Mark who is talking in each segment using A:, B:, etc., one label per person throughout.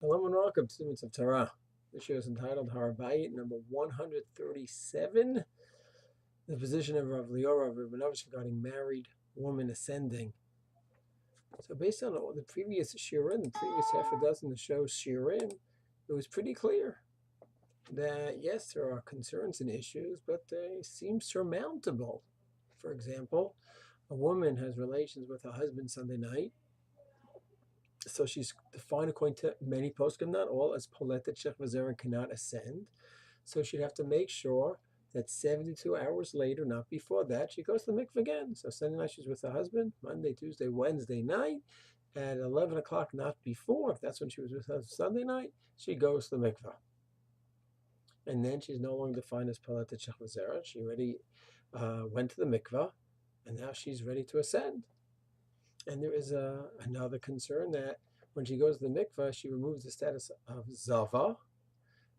A: Hello and welcome to Students of Torah. This show is entitled Har Habayit, number 137. The position of Rav Lior, Rav Rabinovich regarding married woman ascending. So based on the previous shiurim, the previous half a dozen of show shiurim, it was pretty clear that yes, there are concerns and issues, but they seem surmountable. For example, a woman has relations with her husband Sunday night. So she's defined according to many poskim, not all, as poletet shech cannot ascend. So she'd have to make sure that 72 hours later, not before that, she goes to the mikveh again. So Sunday night she's with her husband, Monday, Tuesday, Wednesday night, at 11 o'clock, not before, if that's when she was with her Sunday night, she goes to the mikveh. And then she's no longer defined as poletet shech She already went to the mikveh, and now she's ready to ascend. And there is another concern that when she goes to the mikveh, she removes the status of zava,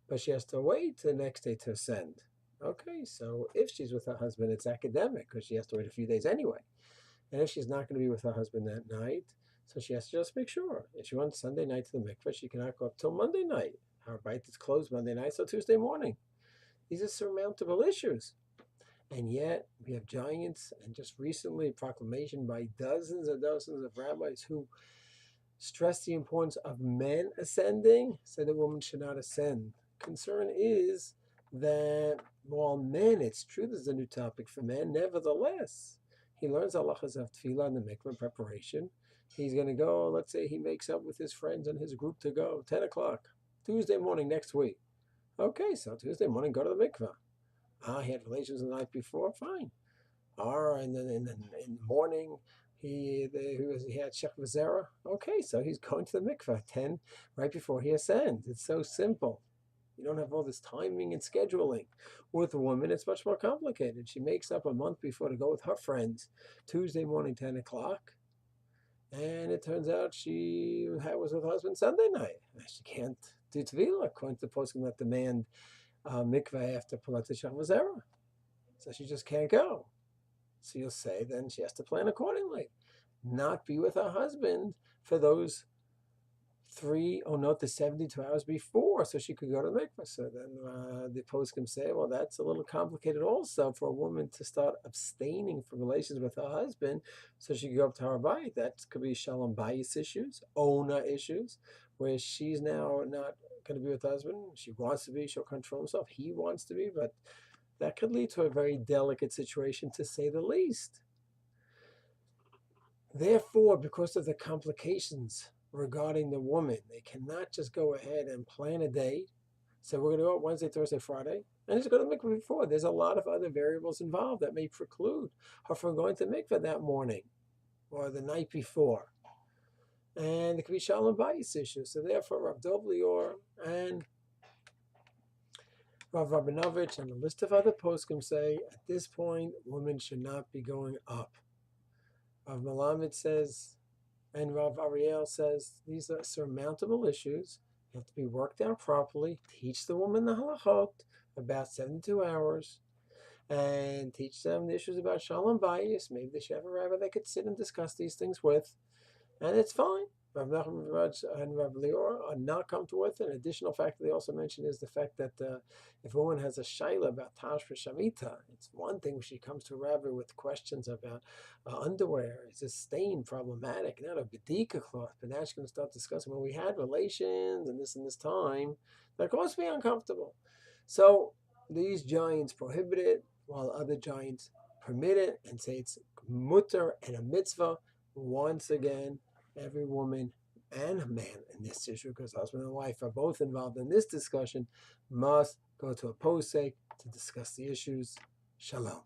A: but she has to wait the next day to ascend. Okay, so if she's with her husband, it's academic because she has to wait a few days anyway. And if she's not going to be with her husband that night, so she has to just make sure. If she wants Sunday night to the mikveh, she cannot go up till Monday night. Har Habayit is closed Monday night, so Tuesday morning. These are surmountable issues. And yet, we have giants, and just recently, a proclamation by dozens and dozens of rabbis who stress the importance of men ascending, said that women should not ascend. Concern is that while men, it's true there's a new topic for men, nevertheless, he learns halachas of tefillah in the mikveh preparation. He's going to go, let's say he makes up with his friends and his group to go, 10 o'clock, Tuesday morning next week. Okay, so Tuesday morning, go to the mikveh. He had relations the night before, fine. And then in the morning, he had Shech V'Zera. Okay, so he's going to the mikveh at 10 right before he ascends. It's so simple. You don't have all this timing and scheduling. With a woman, it's much more complicated. She makes up a month before to go with her friends, Tuesday morning, 10 o'clock. And it turns out she was with her husband Sunday night. She can't do Tevila, according to the posting that demand mikveh after Poletet Shech V'Zera. So she just can't go. So you'll say then she has to plan accordingly. Not be with her husband for those the 72 hours before, so she could go to the mikveh. So then the post can say, well, that's a little complicated also for a woman to start abstaining from relations with her husband so she could go up to Har Habayit. That could be shalom bayis issues, ona issues, where she's now not going to be with her husband. She wants to be, she'll control himself. He wants to be, but that could lead to a very delicate situation, to say the least. Therefore, because of the complications regarding the woman, they cannot just go ahead and plan a day. So we're going to go Wednesday, Thursday, Friday, and just go to mikveh before. There's a lot of other variables involved that may preclude her from going to mikveh that morning or the night before. And it could be shalom bayis issues. So therefore, Rav Dov Lior and Rav Rabinovich and a list of other poskim say at this point, women should not be going up. Rav Melamed says, and Rav Ariel says, these are surmountable issues. They have to be worked out properly. Teach the woman the halachot about 72 hours, and teach them the issues about shalom bayis. Maybe they should have a rabbi they could sit and discuss these things with, and it's fine. Rav Nachman and Rav Lior are not comfortable with it. An additional factor they also mentioned is the fact that if a woman has a shaila about tashra shamita, it's one thing when she comes to a rabbi with questions about underwear. Is this stain problematic? Not a bedika cloth, but now she's going to start discussing, well, we had relations and this time. That causes me uncomfortable. So these giants prohibit it, while other giants permit it and say it's mutter and a mitzvah. Once again, every woman and man in this issue, because husband and wife are both involved in this discussion, must go to a posek to discuss the issues. Shalom.